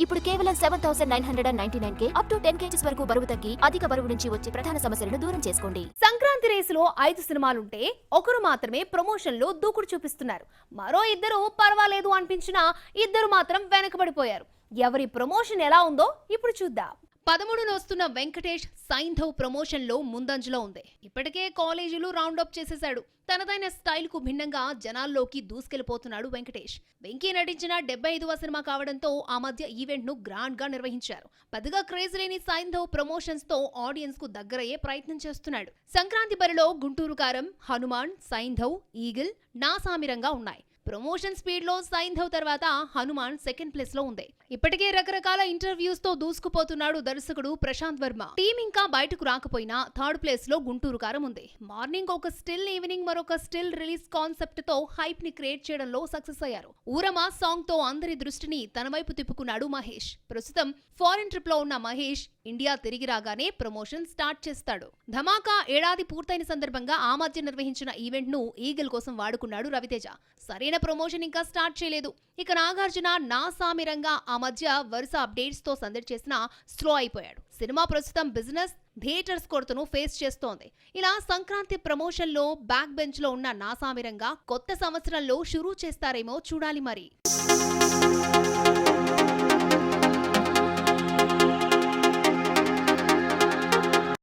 ఇప్పుడు కేవలం 7,999 up to 10 kgs వరకు బరువు తగ్గి అధిక బరువు నుంచి వచ్చే ప్రధాన సమస్యలను దూరం చేసుకోండి. సంక్రాంతి రేసులో 5 సినిమాలుంటే ఒకరు మాత్రమే ప్రమోషన్ లో దూకుడు చూపిస్తున్నారు. మరో ఇద్దరు పర్వాలేదు అనిపించినా ఇద్దరు మాత్రం వెనకబడిపోయారు. ఎవరి ప్రమోషన్ ఎలా ఉందో ఇప్పుడు చూద్దాం. 13న వస్తున్న వెంకటేష్ సైంధవ్ ప్రమోషన్ లో ముందంజలో ఉంది. ఇప్పటికే కాలేజీలు రౌండప్ చేసేశాడు. తనదైన స్టైల్ కు భిన్నంగా జనాల్లోకి దూసుకెళ్లిపోతున్నాడు వెంకటేష్. వెంకీ నటించిన 75వ సినిమా కావడంతో ఆ మధ్య ఈవెంట్ ను గ్రాండ్ గా నిర్వహించారు. పెద్దగా క్రేజ్ లేని సైంధవ్ ప్రమోషన్స్ తో ఆడియన్స్ కు దగ్గరయ్యే ప్రయత్నం చేస్తున్నాడు. సంక్రాంతి బరిలో గుంటూరు కారం, హనుమాన్, సైంధవ్, ఈగిల్, నాసామిరంగా ఉన్నాయి. ప్రమోషన్ స్పీడ్ లో సైంధవ్ తర్వాత హనుమాన్ సెకండ్ ప్లేస్ లో ఉంది. ఇప్పటికే రకరకాల ఇంటర్వ్యూస్ తో దూసుకుపోతున్నాడు దర్శకుడు ప్రశాంత్ వర్మ. టీం ఇంకా బయటకు రాకపోయినా థర్డ్ ప్లేస్ లో గుంటూరు కారం ఉంది. మార్నింగ్ ఒక స్టిల్, ఈవినింగ్ మరొక స్టిల్ రిలీజ్ కాన్సెప్ట్ తో హైప్ ని క్రియేట్ చేయడంలో సక్సెస్ అయ్యారు. ఊరమా సాంగ్ తో అందరి దృష్టిని తన వైపు తిప్పుకున్నాడు మహేష్. ప్రస్తుతం ఫారెన్ ట్రిప్ లో ఉన్న మహేష్ ఇండియా తిరిగి రాగానే ప్రమోషన్ స్టార్ట్ చేస్తాడు. ధమాకా ఏడాది పూర్తయిన సందర్భంగా ఆ మధ్య నిర్వహించిన ఈవెంట్ ను ఈగిల్ కోసం వాడుకున్నాడు రవితేజ. సరైన ప్రమోషన్ ఇంకా స్టార్ట్ చేయలేదు. ఇక నాగార్జున నా సామిరంగా ఆ మధ్య వరుస అప్డేట్స్ తో సందడి చేసినా స్లో అయిపోయాడు. సినిమా ప్రస్తుతం బిజినెస్, థియేటర్స్ కొరతను ఫేస్ చేస్తోంది. ఇలా సంక్రాంతి ప్రమోషన్ లో బ్యాక్ బెంచ్ లో ఉన్న నాసామిరంగా కొత్త సంవత్సరంలో షురూ చేస్తారేమో చూడాలి మరి.